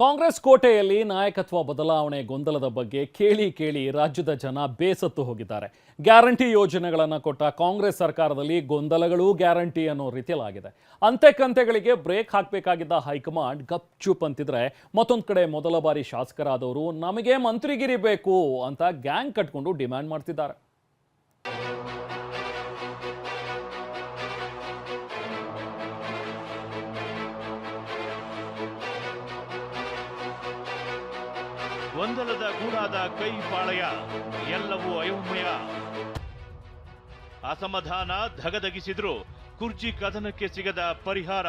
ಕಾಂಗ್ರೆಸ್ ಕೋಟೆಯಲ್ಲಿ ನಾಯಕತ್ವ ಬದಲಾವಣೆ ಗೊಂದಲದ ಬಗ್ಗೆ ಕೇಳಿ ರಾಜ್ಯದ ಜನ ಬೇಸತ್ತು ಹೋಗಿದ್ದಾರೆ. ಗ್ಯಾರಂಟಿ ಯೋಜನೆಗಳನ್ನು ಕೊಟ್ಟ ಕಾಂಗ್ರೆಸ್ ಸರ್ಕಾರದಲ್ಲಿ ಗೊಂದಲಗಳು ಗ್ಯಾರಂಟಿ ಅನ್ನೋ ರೀತಿಯಲ್ಲಾಗಿದೆ. ಅಂತೆಕಂತೆಗಳಿಗೆ ಬ್ರೇಕ್ ಹಾಕಬೇಕಾಗಿದ್ದ ಹೈಕಮಾಂಡ್ ಗಪ್ಚುಪ್ ಅಂತಿದ್ರೆ, ಮತ್ತೊಂದು ಕಡೆ ಮೊದಲ ಬಾರಿ ಶಾಸಕರಾದವರು ನಮಗೆ ಮಂತ್ರಿಗಿರಿ ಬೇಕು ಅಂತ ಗ್ಯಾಂಗ್ ಕಟ್ಕೊಂಡು ಡಿಮ್ಯಾಂಡ್ ಮಾಡ್ತಿದ್ದಾರೆ. ಗೊಂದಲದ ಗೂಡಾದ ಕೈ ಪಾಳಯ, ಎಲ್ಲವೂ ಅಯೋಮಯ. ಅಸಮಾಧಾನ ಧಗಧಗಿಸಿದ್ರು ಕುರ್ಚಿ ಕದನಕ್ಕೆ ಸಿಗದ ಪರಿಹಾರ.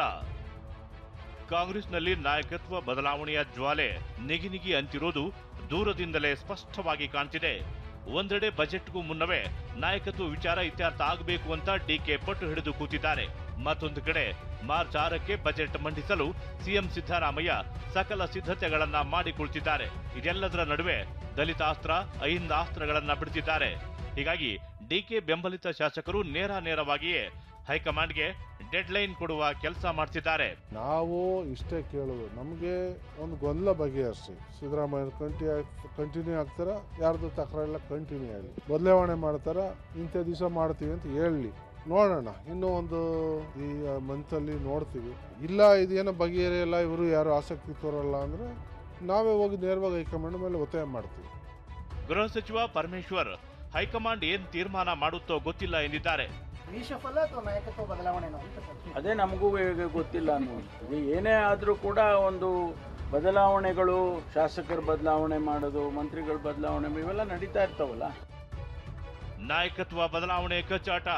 ಕಾಂಗ್ರೆಸ್ನಲ್ಲಿ ನಾಯಕತ್ವ ಬದಲಾವಣೆಯ ಜ್ವಾಲೆ ನಿಗಿನಿಗಿ ಅಂತಿರೋದು ದೂರದಿಂದಲೇ ಸ್ಪಷ್ಟವಾಗಿ ಕಾಣ್ತಿದೆ. ಒಂದೆಡೆ ಬಜೆಟ್ಗೂ ಮುನ್ನವೇ ನಾಯಕತ್ವ ವಿಚಾರ ಇತ್ಯರ್ಥ ಆಗಬೇಕು ಅಂತ ಡಿಕೆ ಪಟ್ಟು ಹಿಡಿದು ಕೂತಿದ್ದಾರೆ. ಮತ್ತೊಂದು ಕಡೆ ಮಾರ್ಚ್ 6ಕ್ಕೆ ಬಜೆಟ್ ಮಂಡಿಸಲು ಸಿಎಂ ಸಿದ್ದರಾಮಯ್ಯ ಸಕಲ ಸಿದ್ಧತೆಗಳನ್ನ ಮಾಡಿಕೊಳ್ತಿದ್ದಾರೆ. ಇದೆಲ್ಲದರ ನಡುವೆ ದಲಿತಾಸ್ತ್ರ, ಅಹಿಂದಾಸ್ತ್ರಗಳನ್ನ ಬಿಡ್ತಿದ್ದಾರೆ. ಹೀಗಾಗಿ ಡಿಕೆ ಬೆಂಬಲಿತ ಶಾಸಕರು ನೇರವಾಗಿಯೇ ಹೈಕಮಾಂಡ್ಗೆ ಡೆಡ್ ಲೈನ್ ಕೊಡುವ ಕೆಲಸ ಮಾಡ್ತಿದ್ದಾರೆ. ನಾವು ಇಷ್ಟೇ ಕೇಳುವುದು, ನಮಗೆ ಒಂದು ಗೊಂದಲ ಬಗೆಹರಿಸಿ. ಸಿದ್ದರಾಮಯ್ಯ ಕಂಟಿನ್ಯೂ ಆಗ್ತಾರ, ಯಾರ್ದು ತಕರಾರೆಲ್ಲ ಕಂಟಿನ್ಯೂ ಆಗಲಿ, ಬದಲಾವಣೆ ಮಾಡ್ತಾರ, ಇಂಥ ದಿವಸ ಮಾಡ್ತೀವಿ ಅಂತ ಹೇಳಲಿ, ನೋಡೋಣ. ಇನ್ನೂ ಒಂದು ಈ ಮಂತಲ್ಲಿ ನೋಡ್ತೀವಿ. ಇಲ್ಲ ಇದೇನೋ ಬಗೆಹರಿಯಲ್ಲ, ಇವರು ಯಾರು ಆಸಕ್ತಿ ತೋರಲ್ಲ ಅಂದ್ರೆ ನಾವೇ ಹೋಗಿ ನೇರವಾಗಿ ಹೈಕಮಾಂಡ್ ಮೇಲೆ ಒತ್ತಾಯ ಮಾಡ್ತೀವಿ. ಗೃಹ ಸಚಿವ ಪರಮೇಶ್ವರ್ ಹೈಕಮಾಂಡ್ ಏನ್ ತೀರ್ಮಾನ ಮಾಡುತ್ತೋ ಗೊತ್ತಿಲ್ಲ ಎಂದಿದ್ದಾರೆ. ಅದೇ ನಮಗೂ ಗೊತ್ತಿಲ್ಲ ಅನ್ನೋದು. ಏನೇ ಆದರೂ ಕೂಡ ಒಂದು ಬದಲಾವಣೆಗಳು, ಶಾಸಕರ ಬದಲಾವಣೆ ಮಾಡೋದು, ಮಂತ್ರಿಗಳ ಬದಲಾವಣೆ ಇವೆಲ್ಲ ನಡೀತಾ ಇರ್ತಾವಲ್ಲ. ನಾಯಕತ್ವ ಬದಲಾವಣೆ ಕಚ್ಚಾಟ,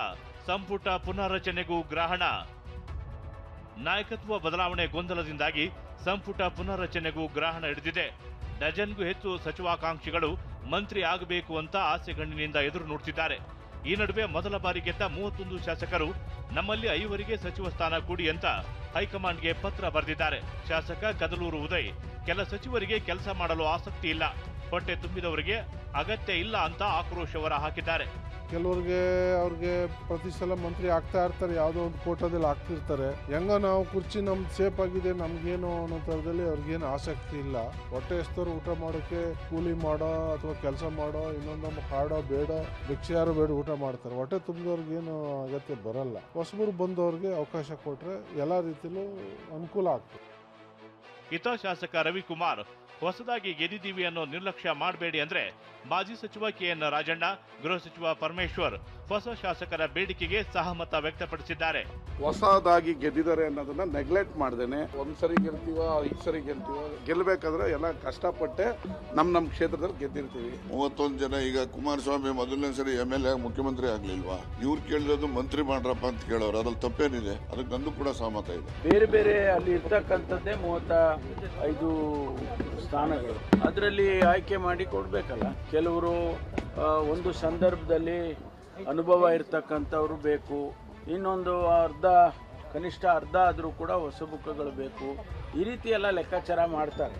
ಸಂಪುಟ ಪುನರ್ರಚನೆಗೂ ಗ್ರಹಣ. ನಾಯಕತ್ವ ಬದಲಾವಣೆ ಗೊಂದಲದಿಂದಾಗಿ ಸಂಪುಟ ಪುನರ್ರಚನೆಗೂ ಗ್ರಹಣ ಹಿಡಿದಿದೆ. ಡಜನ್ಗೂ ಹೆಚ್ಚು ಸಚಿವಾಕಾಂಕ್ಷಿಗಳು ಮಂತ್ರಿ ಆಗಬೇಕು ಅಂತ ಆಸೆಗಣ್ಣಿನಿಂದ ಎದುರು ನೋಡ್ತಿದ್ದಾರೆ. ಈ ನಡುವೆ ಮೊದಲ ಬಾರಿ ಗೆದ್ದ 31 ಶಾಸಕರು ನಮ್ಮಲ್ಲಿ 5ವರಿಗೆ ಸಚಿವ ಸ್ಥಾನ ಕೊಡಿ ಅಂತ ಹೈಕಮಾಂಡ್ಗೆ ಪತ್ರ ಬರೆದಿದ್ದಾರೆ. ಶಾಸಕ ಕದಲೂರು ಉದಯ್ ಕೆಲ ಸಚಿವರಿಗೆ ಕೆಲಸ ಮಾಡಲು ಆಸಕ್ತಿ ಇಲ್ಲ, ಹೊಟ್ಟೆ ತುಂಬಿದವರಿಗೆ ಅಗತ್ಯ ಇಲ್ಲ ಅಂತ ಆಕ್ರೋಶ ಹೊರ ಹಾಕಿದ್ದಾರೆ. ಅವ್ರಿಗೆ ಪ್ರತಿ ಸಲ ಮಂತ್ರಿ ಆಗ್ತಾ ಇರ್ತಾರೆ, ಯಾವುದೋ ಒಂದು ಕೋಟದಲ್ಲಿ ಆಗ್ತಿರ್ತಾರೆ. ಹೆಂಗ ನಾವು ಕುರ್ಚಿ ನಮ್ದು ಸೇಫ್ ಆಗಿದೆ, ನಮ್ಗೇನು ಅನ್ನೋ ಥರದಲ್ಲಿ ಅವ್ರಿಗೇನು ಆಸಕ್ತಿ ಇಲ್ಲ. ಹೊಟ್ಟೆ ಎಷ್ಟೋರು ಊಟ ಮಾಡೋಕ್ಕೆ ಕೂಲಿ ಮಾಡೋ ಅಥವಾ ಕೆಲಸ ಮಾಡೋ, ಇನ್ನೊಂದು ಹಾಡೋ ಬೇಡ, ಭಿಕ್ಷೆ ಯಾರು ಬೇಡ ಊಟ ಮಾಡ್ತಾರೆ. ಹೊಟ್ಟೆ ತುಂಬಿದವ್ರಿಗೇನು ಅಗತ್ಯ ಬರಲ್ಲ. ಹೊಸಬರು ಬಂದವ್ರಿಗೆ ಅವಕಾಶ ಕೊಟ್ರೆ ಎಲ್ಲ ರೀತಿಯಲ್ಲೂ ಅನುಕೂಲ ಆಗ್ತದೆ. ಇತ ಶಾಸಕ ರವಿಕುಮಾರ್ ಹೊಸದಾಗಿ ಗೆದ್ದಿದ್ದೀವಿ ಅನ್ನೋ ನಿರ್ಲಕ್ಷ್ಯ ಮಾಡಬೇಡಿ ಅಂದ್ರೆ ಮಾಜಿ ಸಚಿವ ಕೆಎನ್ ರಾಜಣ್ಣ, ಗೃಹ ಸಚಿವ ಪರಮೇಶ್ವರ್ ಹೊಸ ಶಾಸಕರ ಬೇಡಿಕೆಗೆ ಸಹಮತ ವ್ಯಕ್ತಪಡಿಸಿದ್ದಾರೆ. ಹೊಸದಾಗಿ ಗೆದ್ದಿದ್ದಾರೆ ಅನ್ನೋದನ್ನ ನೆಗ್ಲೆಕ್ಟ್ ಮಾಡ್ದೇನೆ ಒಂದ್ಸರಿ ಗೆಲ್ತೀವ, 5 ಸರಿ ಗೆಲ್ತೀವ, ಗೆಲ್ಬೇಕಾದ್ರೆ ಎಲ್ಲ ಕಷ್ಟಪಟ್ಟೆ ನಮ್ಮ ಕ್ಷೇತ್ರದಲ್ಲಿ ಗೆದ್ದಿರ್ತೀವಿ. 31 ಜನ. ಈಗ ಕುಮಾರಸ್ವಾಮಿ ಮೊದಲನೇ ಸರಿ MLA ಮುಖ್ಯಮಂತ್ರಿ ಆಗ್ಲಿಲ್ವಾ? ಇವ್ರು ಕೇಳಿರೋದು ಮಂತ್ರಿ ಮಾಡ್ರಪ್ಪ ಅಂತ ಕೇಳೋರು, ಅದ್ರಲ್ಲಿ ತಪ್ಪೇನಿದೆ? ಅದಕ್ಕೆ ನಂದು ಕೂಡ ಸಹಮತ ಇದೆ. ಬೇರೆ ಅಲ್ಲಿ ಇರ್ತಕ್ಕಂಥದ್ದೇ 35 ಸ್ಥಾನಗಳು, ಅದರಲ್ಲಿ ಆಯ್ಕೆ ಮಾಡಿ ಕೊಡ್ಬೇಕಲ್ಲ. ಕೆಲವರು ಒಂದು ಸಂದರ್ಭದಲ್ಲಿ ಅನುಭವ ಇರ್ತಕ್ಕಂಥವ್ರು ಬೇಕು, ಇನ್ನೊಂದು ಕನಿಷ್ಠ ಅರ್ಧ ಆದರೂ ಕೂಡ ಹೊಸ ಮುಖಗಳು ಬೇಕು. ಈ ರೀತಿ ಎಲ್ಲ ಲೆಕ್ಕಾಚಾರ ಮಾಡ್ತಾರೆ.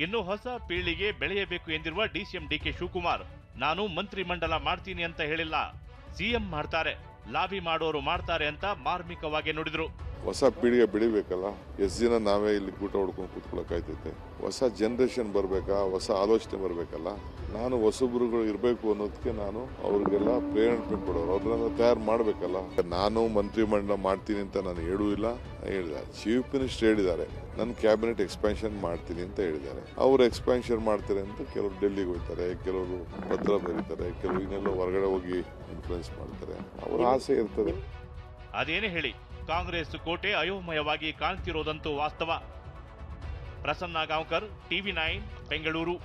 ಇನ್ನು ಹೊಸ ಪೀಳಿಗೆ ಬೆಳೆಯಬೇಕು ಎಂದಿರುವ ಡಿಸಿಎಂ ಡಿಕೆ ಶಿವಕುಮಾರ್, ನಾನು ಮಂತ್ರಿ ಮಂಡಲ ಮಾಡ್ತೀನಿ ಅಂತ ಹೇಳಿಲ್ಲ, ಸಿಎಂ ಮಾಡ್ತಾರೆ, ಲಾಬಿ ಮಾಡೋರು ಮಾಡ್ತಾರೆ ಅಂತ ಮಾರ್ಮಿಕವಾಗಿ ನುಡಿದ್ರು. ಹೊಸ ಪೀಳಿಗೆ ಬೆಳಿಬೇಕಲ್ಲ, ಎಷ್ಟು ದಿನ ನಾವೇ ಇಲ್ಲಿ ಗೂಟ ಹೊಡ್ಕೊಂಡು ಕೂತ್ಕೊಳ್ಳೋಕಾಯ್ತೈತೆ? ಹೊಸ ಜನರೇಷನ್ ಬರಬೇಕಾ, ಹೊಸ ಆಲೋಚನೆ ಬರಬೇಕಲ್ಲ. ನಾನು ಹೊಸಬ್ರುಗಳು ಇರಬೇಕು ಅನ್ನೋದಕ್ಕೆ ನಾನು ಅವ್ರಿಗೆಲ್ಲ ಪ್ರೇರಣೆ ಕೊಡೋರು, ಅವ್ರನ್ನ ತಯಾರು ಮಾಡಬೇಕಲ್ಲ. ನಾನು ಮಂತ್ರಿ ಮಂಡಲ ಮಾಡ್ತೀನಿ ಅಂತ ನಾನು ಹೇಳೂ ಇಲ್ಲ, ಹೇಳಿದೆ. ಚೀಫ್ ಮಿನಿಸ್ಟರ್ ಹೇಳಿದ್ದಾರೆ ನನ್ನ ಕ್ಯಾಬಿನೆಟ್ ಎಕ್ಸ್ಪ್ಯಾನ್ಷನ್ ಮಾಡ್ತೀನಿ ಅಂತ ಹೇಳಿದ್ದಾರೆ. ಅವರು ಎಕ್ಸ್ಪ್ಯಾನ್ಷನ್ ಮಾಡ್ತಾರೆ ಅಂತ ಕೆಲವರು ಡೆಲ್ಲಿಗೆ ಹೋಗ್ತಾರೆ, ಕೆಲವರು ಪತ್ರ ಬರೀತಾರೆ, ಕೆಲವರು ಇನ್ನೆಲ್ಲ ಹೊರಗಡೆ ಹೋಗಿ ಇನ್ಫ್ಲುಯೆನ್ಸ್ ಮಾಡ್ತಾರೆ. ಅವರ ಆಸೆ ಇರ್ತದೆ. ಅದೇನೇ ಹೇಳಿ, ಕಾಂಗ್ರೆಸ್ ಕೋಟೆ ಅಯೋಮಯವಾಗಿ ಕಾಣ್ತಿರೋದಂತೂ ವಾಸ್ತವ. ಪ್ರಸನ್ನ ಗಾಂವ್ಕರ್, TV9, ಬೆಂಗಳೂರು.